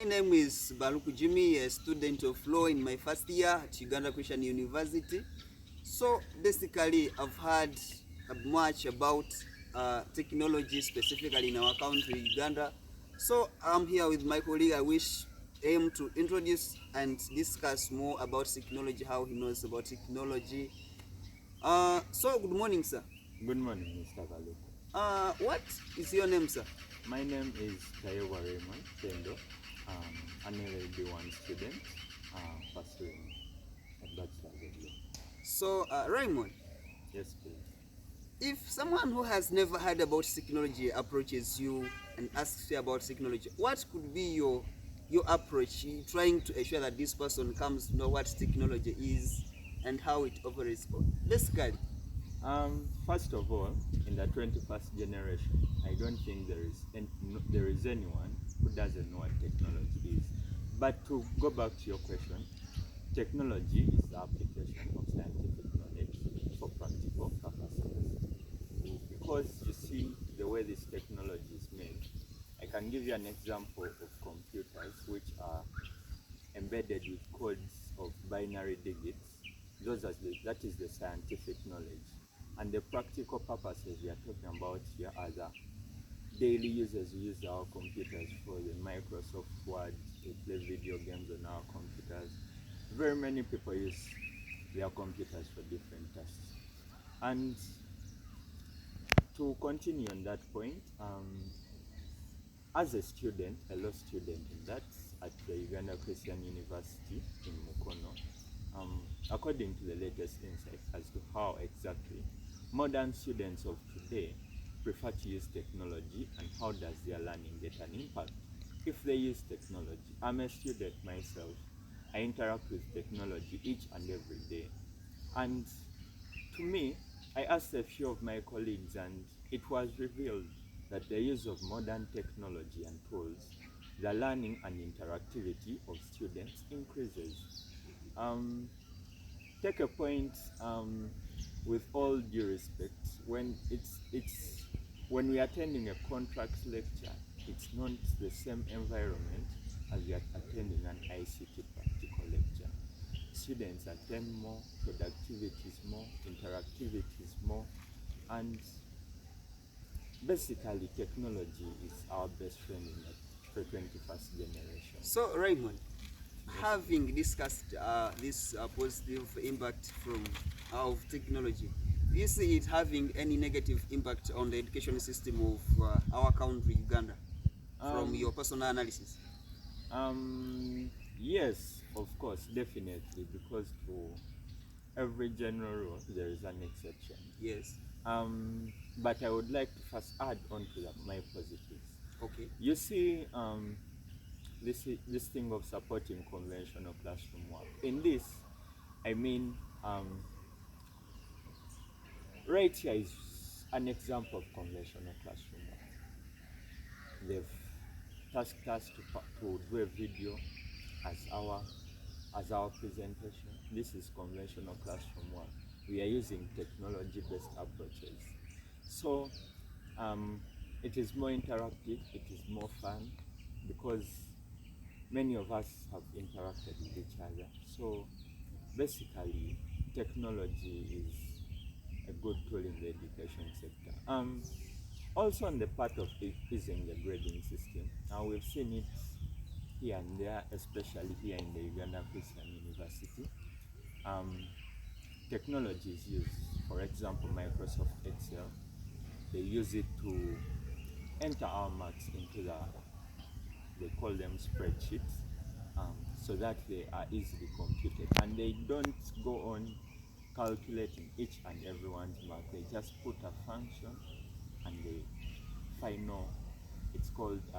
My name is Baruku Jimmy, a student of law in my first year at Uganda Christian University. So basically, I've heard much about technology, specifically in our country, Uganda. So I'm here with my colleague. I wish him to introduce and discuss more about technology, how he knows about technology. So good morning, sir. Good morning, Mr. Baluku. What is your name, sir? My name is Tayewa Raymond Tendo, an LLB1 student pursuing a bachelor's of law. So Raymond, Yes, please. if someone who has never heard about technology approaches you and asks you about technology, what could be your approach in trying to ensure that this person comes to know what technology is and how it operates? Basically, First of all, in the 21st generation, I don't think there is anyone who doesn't know what technology is. But to go back to your question, technology is the application of scientific knowledge for practical purposes. Because you see the way this technology is made, I can give you an example of computers which are embedded with codes of binary digits. That is the scientific knowledge. And the practical purposes we are talking about here are the daily users who use our computers for the Microsoft Word, they play video games on our computers. Very many people use their computers for different tasks. And to continue on that point, as a student, a law student in that, at the Uganda Christian University in Mukono, according to the latest insights as to how exactly modern students of today prefer to use technology and how does their learning get an impact if they use technology. I'm a student myself. I interact with technology each and every day. And to me, I asked a few of my colleagues and it was revealed that the use of modern technology and tools, the learning and interactivity of students increases. Um, Take a point, with all due respect, when we are attending a contracts lecture, it's not the same environment as we are attending an ICT practical lecture. Students attend more, productivity is more, interactivity is more, and basically technology is our best friend in the 21st generation. so Raymond, Yes. having discussed this positive impact from of technology, do you see it having any negative impact on the education system of our country, Uganda, from Um, your personal analysis? yes, of course, definitely, because to every general rule there is an exception. Yes. But I would like to first add on to that my positives. Okay. You see, this thing of supporting conventional classroom work. In this, I mean, right here is an example of conventional classroom work. They've tasked us to do a video as our presentation. This is conventional classroom work. We are using technology-based approaches. So it is more interactive, it is more fun because many of us have interacted with each other. So basically, technology is a good tool in the education sector. Also on the part of easing the grading system, we've seen it here and there, especially here in the Uganda Christian University. Technology is used. For example, Microsoft Excel, they use it to enter our marks into they call them spreadsheets, so that they are easily computed. And they don't go on calculating each and everyone's mark. They just put a function and the final, it's called a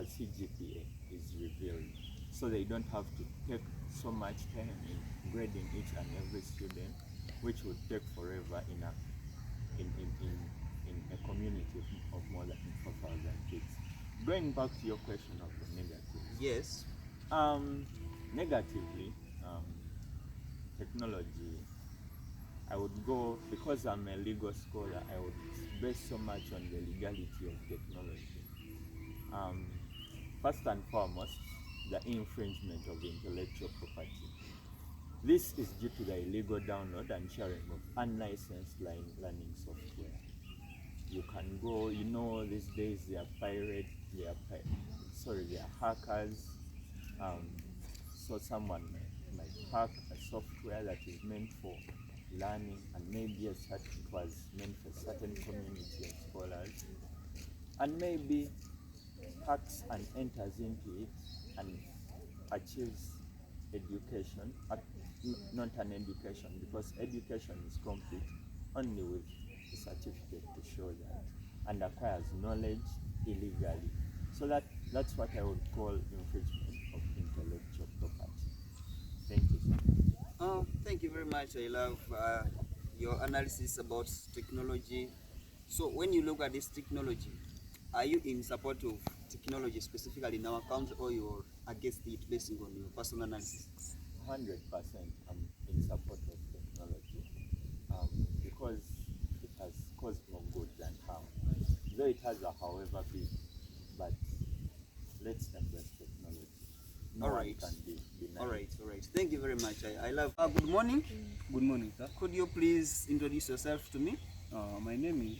CGPA is revealed. So they don't have to take so much time in grading each and every student, which would take forever in a community of more than 4,000 kids. Going back to your question of the negatives. Yes. Negatively, technology, I would go, because I'm a legal scholar, I would base so much on the legality of technology. first and foremost, the infringement of intellectual property. This is due to the illegal download and sharing of unlicensed learning software. You can go, you know, these days they are hackers. So someone might hack a software that is meant for learning, and maybe it was meant for certain community of scholars, and maybe hacks and enters into it and achieves education, not an education, because education is complete only with a certificate to show that, and acquires knowledge illegally. So that's what I would call infringement of intellectual property. Thank you, sir. Thank you very much. I love your analysis about technology. So when you look at this technology, are you in support of technology specifically in our country, or you're against it based on your personal analysis? 100% I'm in support of technology because it has caused more good than harm. Though it has a however big, but let's embrace technology. No one can be denied. All right. Thank you very much. I love. Good morning. Good morning, sir. Could you please introduce yourself to me? My name is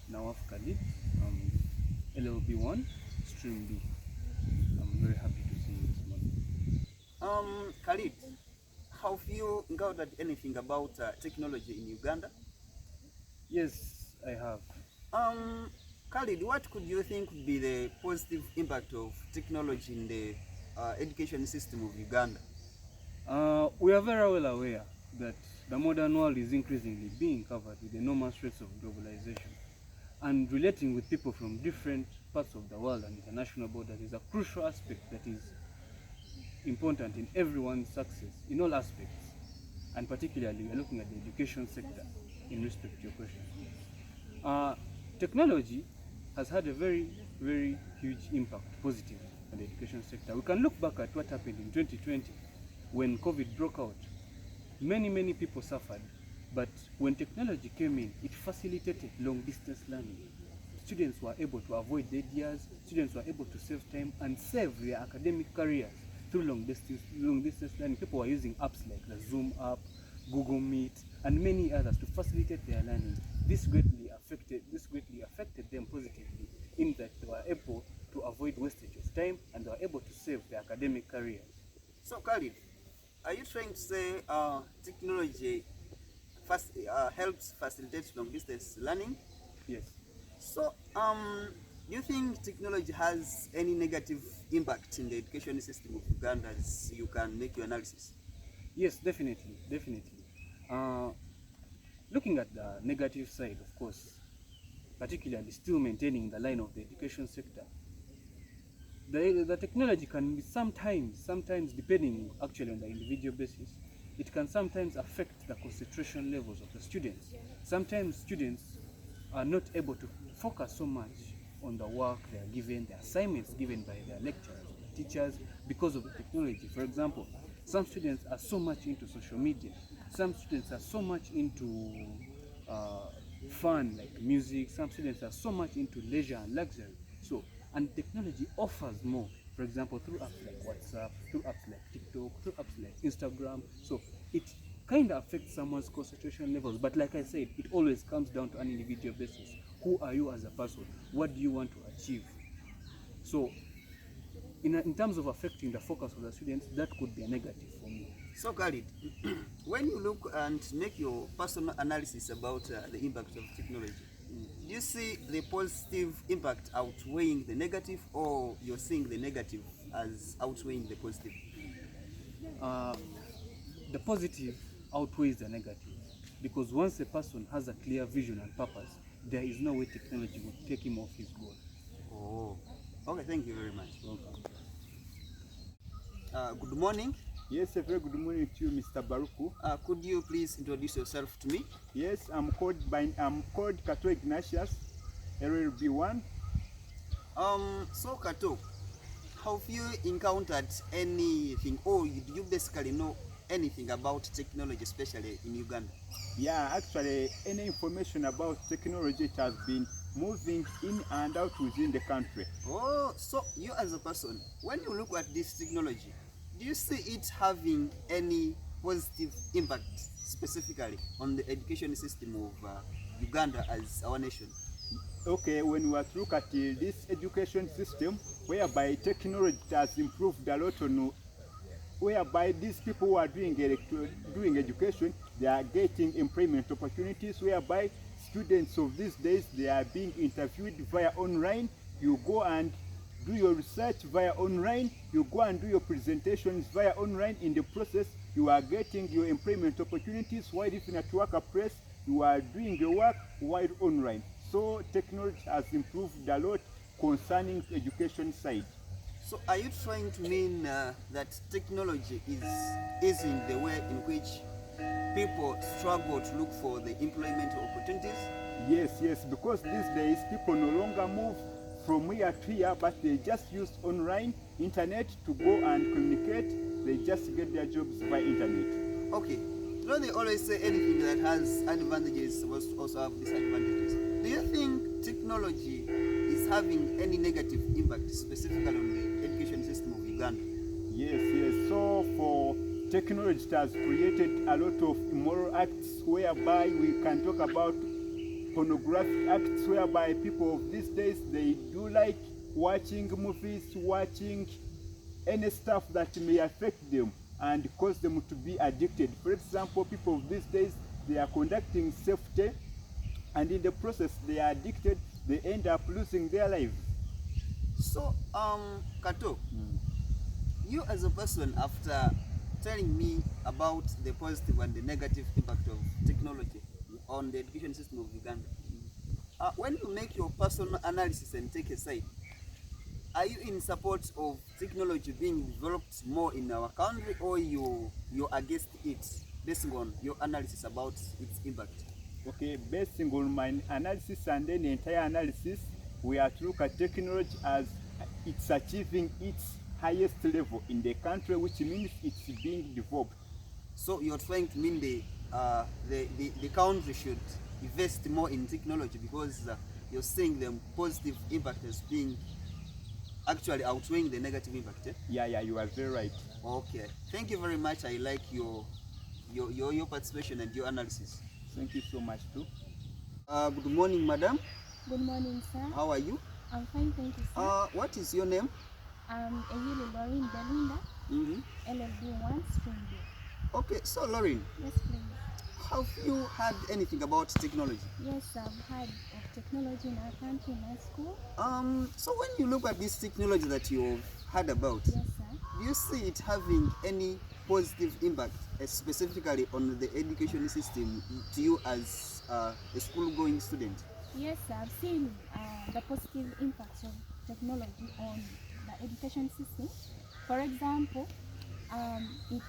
Nawaf Khalid. LLB1, Stream B. I'm very happy to see you this morning. Khalid, have you encountered anything about technology in Uganda? Yes, I have. Khalid, what could you think would be the positive impact of technology in the education system of Uganda? We are very well aware that the modern world is increasingly being covered with the enormous rates of globalization. And relating with people from different parts of the world and international borders is a crucial aspect that is important in everyone's success, in all aspects. And particularly, we are looking at the education sector in respect to your question. Technology has had a very, very huge impact, positive, on the education sector. We can look back at what happened in 2020 when COVID broke out. Many people suffered, but when technology came in, it facilitated long-distance learning. Students were able to avoid dead years, students were able to save time and save their academic careers through long-distance learning. People were using apps like the Zoom app, Google Meet, and many others to facilitate their learning. This greatly affected them positively in that they were able to avoid wastage of time and they were able to save their academic careers. So Khalid, are you trying to say technology helps facilitate long-distance learning? Yes. So, do you think technology has any negative impact in the education system of Uganda, as you can make your analysis? Yes, definitely. Looking at the negative side, of course, particularly still maintaining the line of the education sector, the technology can be sometimes depending actually on the individual basis, it can sometimes affect the concentration levels of the students. Sometimes students are not able to focus so much on the work they are given, the assignments given by their lecturers, the teachers, because of the technology. For example, some students are so much into social media, some students are so much into fun like music, some students are so much into leisure and luxury. And technology offers more, for example, through apps like WhatsApp, through apps like TikTok, through apps like Instagram. So it kind of affects someone's concentration levels. But like I said, it always comes down to an individual basis. Who are you as a person? What do you want to achieve? So in terms of affecting the focus of the students, that could be a negative for me. So Khalid, when you look and make your personal analysis about the impact of technology, do you see the positive impact outweighing the negative, or you're seeing the negative as outweighing the positive? The positive outweighs the negative, because once a person has a clear vision and purpose, there is no way technology will take him off his goal. Oh, okay, thank you very much. Welcome. Good morning. Yes, a very good morning to you, Mr. Baruku. Could you please introduce yourself to me? Yes, I'm called Kato Ignatius, LLB1. So Kato, have you encountered anything, or do you basically know anything about technology, especially in Uganda? Yeah, actually, any information about technology, it has been moving in and out within the country. Oh, so you as a person, when you look at this technology, do you see it having any positive impact specifically on the education system of Uganda as our nation? Okay, when we are to look at this education system, whereby technology has improved a lot on whereby these people who are doing education, they are getting employment opportunities, whereby students of these days, they are being interviewed via online. You go and do your research via online, you go and do your presentations via online. In the process, you are getting your employment opportunities, while if in a workplace, you are doing your work while online. So technology has improved a lot concerning the education side. So are you trying to mean that technology is easing the way in which people struggle to look for the employment opportunities? Yes, because these days people no longer move from here to here, but they just use online internet to go and communicate. They just get their jobs by internet. Okay. You know, they always say anything that has advantages must also have disadvantages. Do you think technology is having any negative impact specifically on the education system of Uganda? Yes. So for technology, it has created a lot of immoral acts, whereby we can talk about pornographic acts, whereby people of these days, they do like watching movies, watching any stuff that may affect them and cause them to be addicted. For example, people of these days, they are conducting safety, and in the process they are addicted, they end up losing their lives. So, Kato, you as a person, after telling me about the positive and the negative impact of technology on the education system of Uganda, when you make your personal analysis and take a side, are you in support of technology being developed more in our country, or you're against it, based on your analysis about its impact? Okay, based on my analysis and then entire analysis, we are to look at technology as it's achieving its highest level in the country, which means it's being developed. So you're trying to mean the country should invest more in technology, because you're seeing the positive impact as being actually outweighing the negative impact. Eh? Yeah, you are very right. Okay, thank you very much. I like your participation and your analysis. Thank you so much too. Good morning, madam. Good morning, sir. How are you? I'm fine, thank you, sir. What is your name? I'm Eyuli Lauren Belinda, LLB 1 Spring B. Okay, so Lauren, Yes, please. have you heard anything about technology? Yes, I've heard of technology in our country, in my school. So when you look at this technology that you've heard about, Yes, sir. do you see it having any positive impact, specifically on the education system to you as a school-going student? Yes, sir. I've seen the positive impacts of technology on the education system. For example, it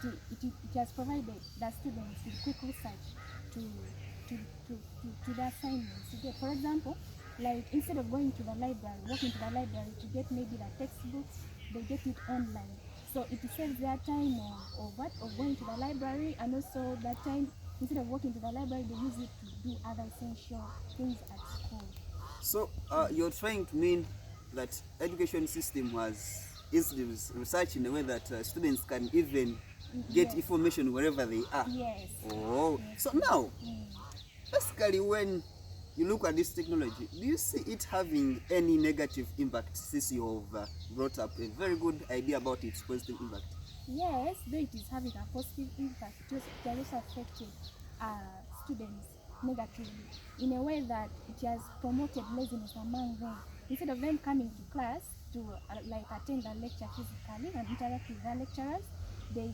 has provided the students with quick research to their assignments. For example, like instead of going to the library, walking to the library to get maybe the textbooks, they get it online. So it saves their time of going to the library, and also that time, instead of walking to the library, they use it to do other essential things at school. So you're trying to mean that education system is research in a way that students can even get Yes. information wherever they are. Yes. Oh, Yes. so now, basically, when you look at this technology, do you see it having any negative impact, since you've brought up a very good idea about its positive impact? Yes, though it is having a positive impact, it has also affected students negatively in a way that it has promoted laziness among them. Instead of them coming to class to like attend the lecture physically and interact with the lecturers, they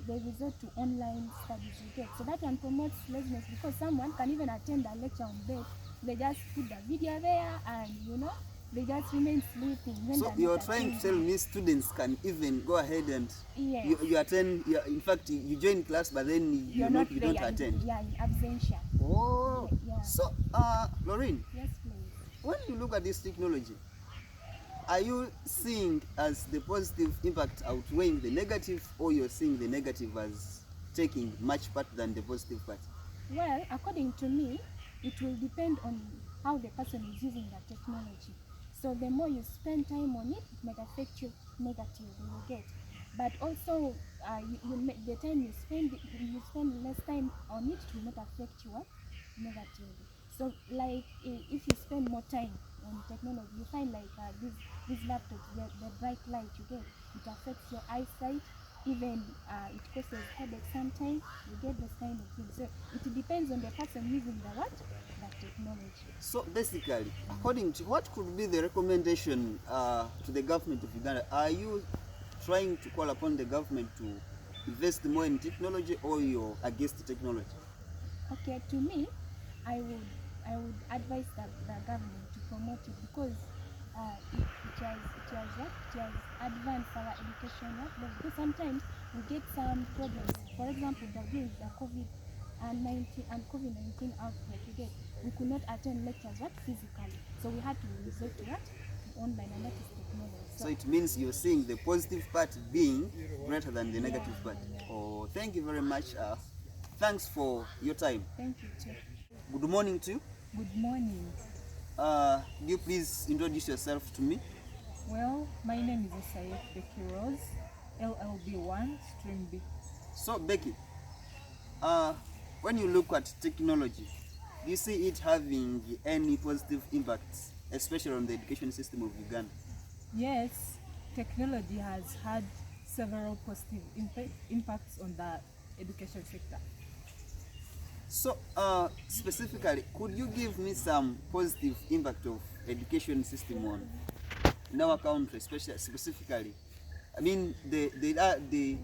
resort to online studies. You get, so that one promotes laziness, because someone can even attend the lecture on bed. They just put the video there, and they just remain sleeping. When So you're trying to tell me students can even go ahead and Yes. you attend, in fact, you join class, but then you don't there, attend. Yeah, in absentia. Oh, Yeah. so Lauren, Yes, please. when you look at this technology, are you seeing as the positive impact outweighing the negative, or you're seeing the negative as taking much part than the positive part? Well, according to me, it will depend on how the person is using the technology. So the more you spend time on it, it might affect you negatively, you get. But also, the time you spend less time on it, it will not affect you negatively. So, like if you spend more time on technology, you find like these laptops, the bright light you get, it affects your eyesight. Even it causes headache sometimes. You get this kind of thing. So it depends on the person using the technology. So basically, according to what could be the recommendation to the government of Uganda, are you trying to call upon the government to invest more in technology, or you're against technology? Okay, to me, I would advise the government to promote it, because it has advanced our education level. Because sometimes we get some problems. For example, during the COVID-19 outbreak, we could not attend lectures physically, so we had to resort to online, and that is technology. So it means you're seeing the positive part being greater than the negative part. Yeah. Oh, thank you very much. Thanks for your time. Thank you too. Good morning to you. Good morning. Do you please introduce yourself to me? Well, my name is Isaiah Becky Rose, LLB1, Stream B. So Becky, when you look at technology, do you see it having any positive impacts, especially on the education system of Uganda? Yes, technology has had several positive impacts on the education sector. So specifically, could you give me some positive impact of education system on in our country, specifically? I mean the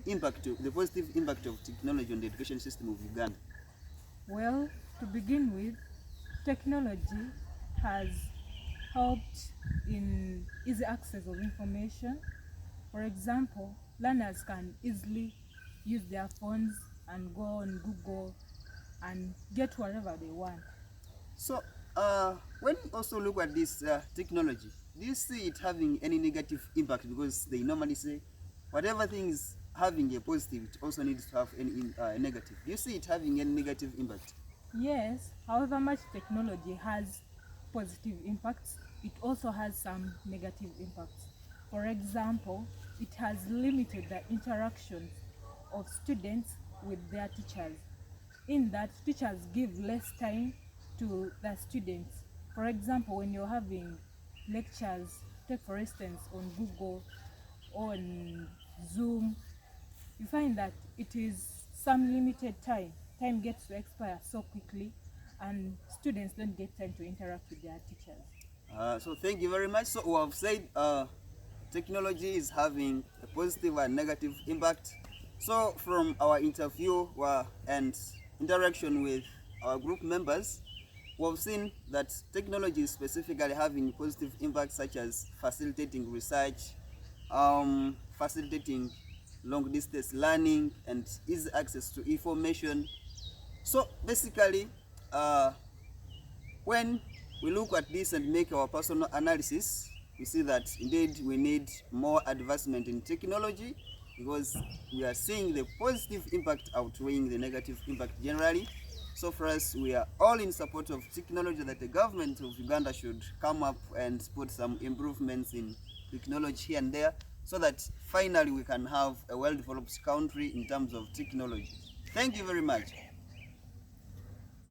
impact, the positive impact of technology on the education system of Uganda. Well, to begin with, technology has helped in easy access of information. For example, learners can easily use their phones and go on Google and get whatever they want. So when you also look at this technology, do you see it having any negative impact? Because they normally say whatever thing is having a positive, it also needs to have any negative. Do you see it having any negative impact? Yes, however much technology has positive impacts, it also has some negative impacts. For example, it has limited the interactions of students with their teachers, in that teachers give less time to the students. For example, when you're having lectures, take for instance on Google, on Zoom, you find that it is some limited time. Time gets to expire so quickly, and students don't get time to interact with their teachers. So thank you very much. So we have said technology is having a positive and negative impact. So from our interview and interaction with our group members, we've seen that technology is specifically having positive impacts such as facilitating research, facilitating long distance learning, and easy access to information. So basically, when we look at this and make our personal analysis, we see that indeed we need more advancement in technology, because we are seeing the positive impact outweighing the negative impact generally. So for us, we are all in support of technology, that the government of Uganda should come up and put some improvements in technology here and there, so that finally we can have a well-developed country in terms of technology. Thank you very much.